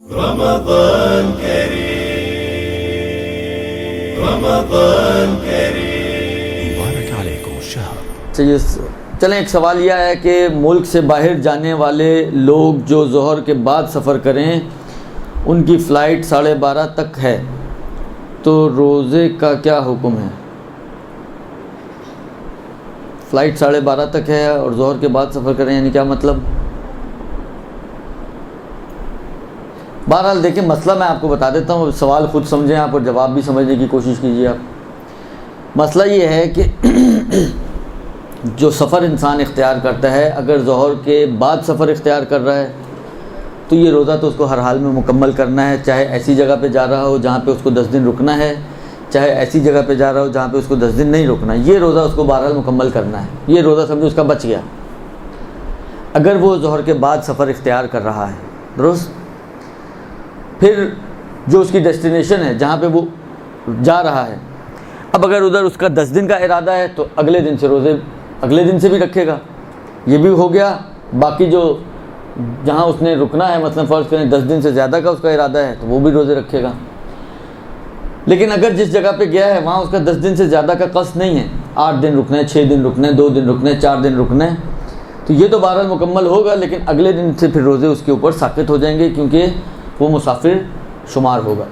رمضان كريم رمضان كريم مبارك عليكم الشهر. چلیں ایک سوال یہ ہے کہ ملک سے باہر جانے والے لوگ جو ظہر کے بعد سفر کریں ان کی فلائٹ 12:30 تک ہے تو روزے کا کیا حکم ہے؟ فلائٹ 12:30 تک ہے اور ظہر کے بعد سفر کریں یعنی کیا مطلب؟ بہرحال دیکھیں مسئلہ میں آپ کو بتا دیتا ہوں، سوال خود سمجھیں آپ اور جواب بھی سمجھنے کی کوشش کیجیے آپ. مسئلہ یہ ہے کہ جو سفر انسان اختیار کرتا ہے اگر ظہر کے بعد سفر اختیار کر رہا ہے تو یہ روزہ تو اس کو ہر حال میں مکمل کرنا ہے، چاہے ایسی جگہ پہ جا رہا ہو جہاں پہ اس کو 10 دن رکنا ہے، چاہے ایسی جگہ پہ جا رہا ہو جہاں پہ اس کو 10 دن نہیں رکنا ہے، یہ روزہ اس کو بہرحال مکمل کرنا ہے. یہ روزہ سمجھو اس کا بچ گیا اگر وہ ظہر کے بعد سفر اختیار کر رہا ہے. درست. پھر جو اس کی ڈیسٹینیشن ہے جہاں پہ وہ جا رہا ہے، اب اگر ادھر اس کا 10 دن کا ارادہ ہے تو اگلے دن سے روزے اگلے دن سے بھی رکھے گا، یہ بھی ہو گیا. باقی جو جہاں اس نے رکنا ہے مثلا فرض کریں 10 دن سے زیادہ کا اس کا ارادہ ہے تو وہ بھی روزے رکھے گا. لیکن اگر جس جگہ پہ گیا ہے وہاں اس کا 10 دن سے زیادہ کا قصد نہیں ہے، 8 دن رکنا ہے، 6 دن رکنا ہے، 2 دن رکنا ہے، 4 دن رکنا ہے، تو یہ تو بہرحال مکمل ہوگا لیکن اگلے دن سے پھر روزے اس کے اوپر ساقط ہو جائیں گے کیونکہ وہ مسافر شمار ہوگا.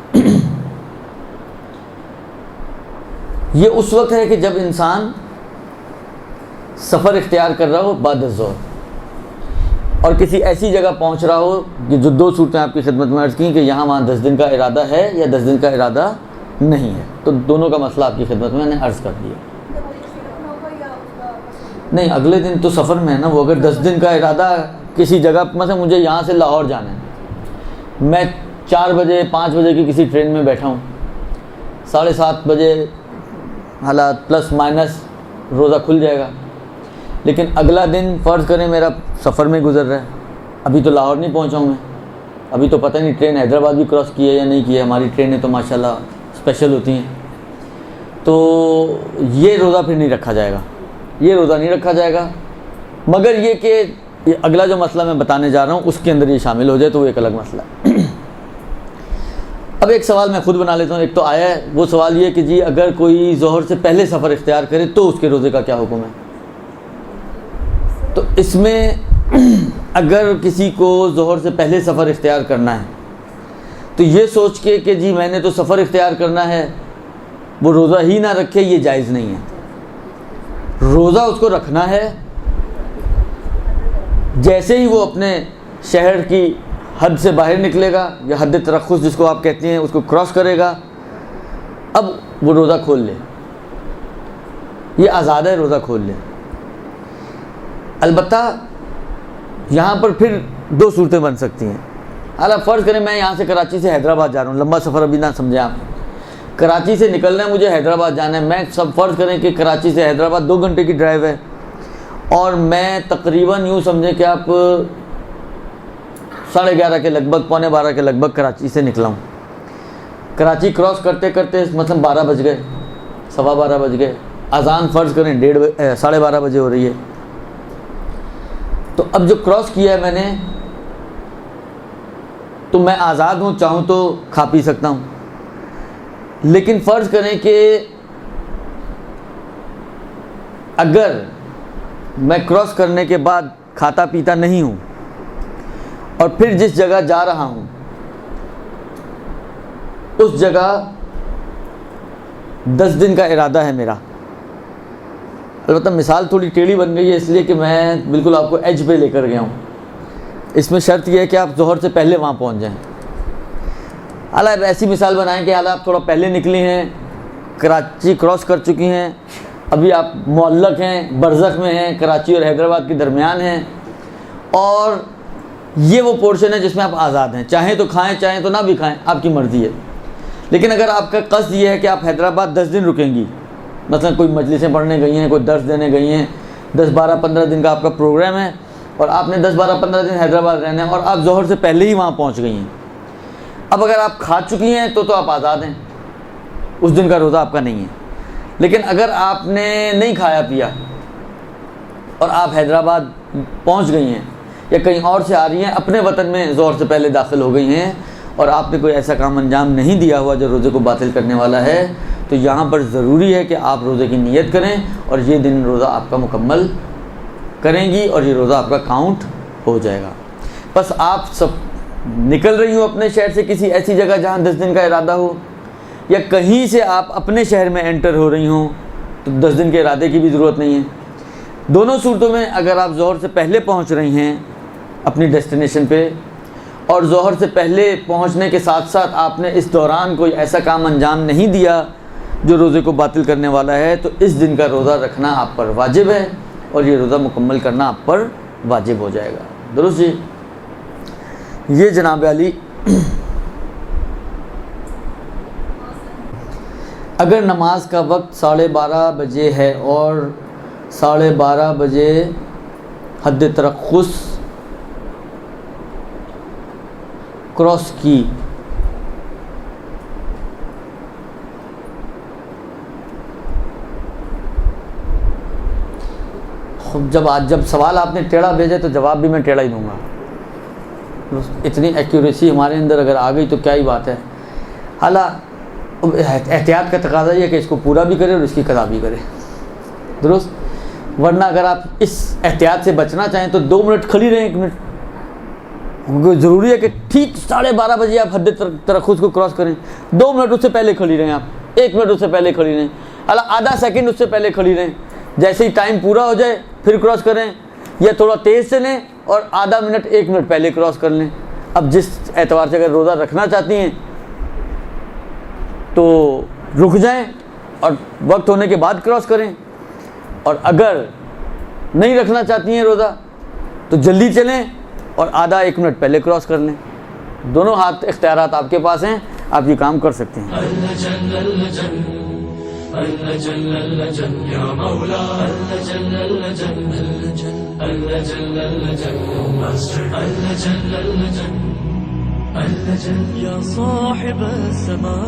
یہ اس وقت ہے کہ جب انسان سفر اختیار کر رہا ہو بعد الظہر اور کسی ایسی جگہ پہنچ رہا ہو کہ جو 2 صورتیں آپ کی خدمت میں عرض کی کہ یہاں وہاں 10 دن کا ارادہ ہے یا 10 دن کا ارادہ نہیں ہے، تو دونوں کا مسئلہ آپ کی خدمت میں نے عرض کر دیا. نہیں اگلے دن تو سفر میں ہے نا، وہ اگر 10 دن کا ارادہ کسی جگہ مثلا مجھے یہاں سے لاہور جانا ہے، میں 4 بجے 5 بجے کی کسی ٹرین میں بیٹھا ہوں، 7:30 بجے حالات پلس مائنس روزہ کھل جائے گا، لیکن اگلا دن فرض کریں میرا سفر میں گزر رہا ہے، ابھی تو لاہور نہیں پہنچا ہوں میں، ابھی تو پتہ نہیں ٹرین حیدرآباد بھی کراس کی ہے یا نہیں کی ہے، ہماری ٹرینیں تو ماشاءاللہ اسپیشل ہوتی ہیں، تو یہ روزہ پھر نہیں رکھا جائے گا، یہ روزہ نہیں رکھا جائے گا. مگر یہ کہ یہ اگلا جو مسئلہ میں بتانے جا رہا ہوں اس کے اندر یہ شامل ہو جائے تو وہ ایک الگ مسئلہ ہے. اب ایک سوال میں خود بنا لیتا ہوں، ایک تو آیا ہے وہ سوال یہ کہ جی اگر کوئی ظہر سے پہلے سفر اختیار کرے تو اس کے روزے کا کیا حکم ہے؟ تو اس میں اگر کسی کو ظہر سے پہلے سفر اختیار کرنا ہے تو یہ سوچ کے کہ جی میں نے تو سفر اختیار کرنا ہے وہ روزہ ہی نہ رکھے، یہ جائز نہیں ہے. روزہ اس کو رکھنا ہے جیسے ہی وہ اپنے شہر کی حد سے باہر نکلے گا یا حد ترخص جس کو آپ کہتے ہیں اس کو کراس کرے گا، اب وہ روزہ کھول لے، یہ آزاد ہے، روزہ کھول لے. البتہ یہاں پر پھر 2 صورتیں بن سکتی ہیں. حالانکہ فرض کریں میں یہاں سے کراچی سے حیدرآباد جا رہا ہوں، لمبا سفر ابھی نہ سمجھیں آپ، کراچی سے نکلنا ہے مجھے حیدرآباد جانا ہے، میں سب فرض کریں کہ کراچی سے حیدرآباد 2 گھنٹے کی ڈرائیو ہے اور میں تقریباً یوں سمجھیں کہ آپ 11:30 کے لگ بھگ 11:45 کے لگ بھگ کراچی سے نکلا ہوں. کراچی کراس کرتے کرتے مثلا 12 بج گئے، 12:15 بج گئے، اذان فرض کریں 12:30 بجے ہو رہی ہے، تو اب جو کراس کیا ہے میں نے تو میں آزاد ہوں، چاہوں تو کھا پی سکتا ہوں. لیکن فرض کریں کہ اگر میں کراس کرنے کے بعد کھاتا پیتا نہیں ہوں اور پھر جس جگہ جا رہا ہوں اس جگہ 10 دن کا ارادہ ہے میرا، البتہ مثال تھوڑی ٹیڑھی بن گئی ہے اس لیے کہ میں بالکل آپ کو ایج پہ لے کر گیا ہوں، اس میں شرط یہ ہے کہ آپ ظہر سے پہلے وہاں پہنچ جائیں. حالانکہ ایسی مثال بنائیں کہ حالانکہ آپ تھوڑا پہلے نکلی ہیں، کراچی کراس کر چکی ہیں، ابھی آپ معلق ہیں، برزخ میں ہیں، کراچی اور حیدرآباد کے درمیان ہیں، اور یہ وہ پورشن ہے جس میں آپ آزاد ہیں، چاہیں تو کھائیں چاہیں تو نہ بھی کھائیں، آپ کی مرضی ہے. لیکن اگر آپ کا قصد یہ ہے کہ آپ حیدرآباد 10 دن رکیں گی، مثلا کوئی مجلسیں پڑھنے گئی ہیں، کوئی درس دینے گئی ہیں، 10 12 15 دن کا آپ کا پروگرام ہے اور آپ نے 10 12 15 دن حیدرآباد رہنا ہے اور آپ ظہر سے پہلے ہی وہاں پہنچ گئی ہیں، اب اگر آپ کھا چکی ہیں تو آپ آزاد ہیں، اس دن کا روزہ آپ کا نہیں ہے. لیکن اگر آپ نے نہیں کھایا پیا اور آپ حیدرآباد پہنچ گئی ہیں یا کہیں اور سے آ رہی ہیں، اپنے وطن میں ظہر سے پہلے داخل ہو گئی ہیں، اور آپ نے کوئی ایسا کام انجام نہیں دیا ہوا جو روزے کو باطل کرنے والا ہے، تو یہاں پر ضروری ہے کہ آپ روزے کی نیت کریں اور یہ دن روزہ آپ کا مکمل کریں گی اور یہ روزہ آپ کا کاؤنٹ ہو جائے گا۔ بس آپ سب نکل رہی ہوں اپنے شہر سے کسی ایسی جگہ جہاں 10 دن کا ارادہ ہو، یا کہیں سے آپ اپنے شہر میں انٹر ہو رہی ہوں تو 10 دن کے ارادے کی بھی ضرورت نہیں ہے۔ دونوں صورتوں میں اگر آپ ظہر سے پہلے پہنچ رہی ہیں اپنی ڈیسٹینیشن پہ، اور ظہر سے پہلے پہنچنے کے ساتھ ساتھ آپ نے اس دوران کوئی ایسا کام انجام نہیں دیا جو روزے کو باطل کرنے والا ہے، تو اس دن کا روزہ رکھنا آپ پر واجب ہے اور یہ روزہ مکمل کرنا آپ پر واجب ہو جائے گا۔ درست جی؟ یہ جناب علی، اگر نماز کا وقت 12:30 بجے ہے اور 12:30 بجے حد ترخص کراس کی، جب سوال آپ نے ٹیڑھا بھیجا تو جواب بھی میں ٹیڑھا ہی دوں گا۔ اتنی ایکیوریسی ہمارے اندر اگر آ گئی تو کیا ہی بات ہے۔ حالانکہ احتیاط کا تقاضا یہ ہے کہ اس کو پورا بھی کرے اور اس کی قضا بھی کرے، درست؟ ورنہ اگر آپ اس احتیاط سے بچنا چاہیں تو 2 منٹ کھڑی رہیں، 1 منٹ، ضروری ہے کہ ٹھیک 12:30 بجے آپ حد ترخص کو کراس کریں، 2 منٹ اس سے پہلے کھڑی رہیں، آپ 1 منٹ اس سے پہلے کھڑی رہیں، آدھا سیکنڈ اس سے پہلے کھڑی رہیں، جیسے ہی ٹائم پورا ہو جائے پھر کراس کریں، یا تھوڑا تیز چلیں اور آدھا منٹ 1 منٹ پہلے کراس کر لیں۔ اب جس اعتبار سے اگر روزہ رکھنا چاہتی ہیں تو رک جائیں اور وقت ہونے کے بعد کراس کریں، اور اگر نہیں رکھنا چاہتی ہیں روزہ تو جلدی چلیں اور آدھا 1 منٹ پہلے کراس کر لیں۔ دونوں ہاتھ اختیارات آپ کے پاس ہیں، آپ یہ کام کر سکتے ہیں۔ يا صاحب السماء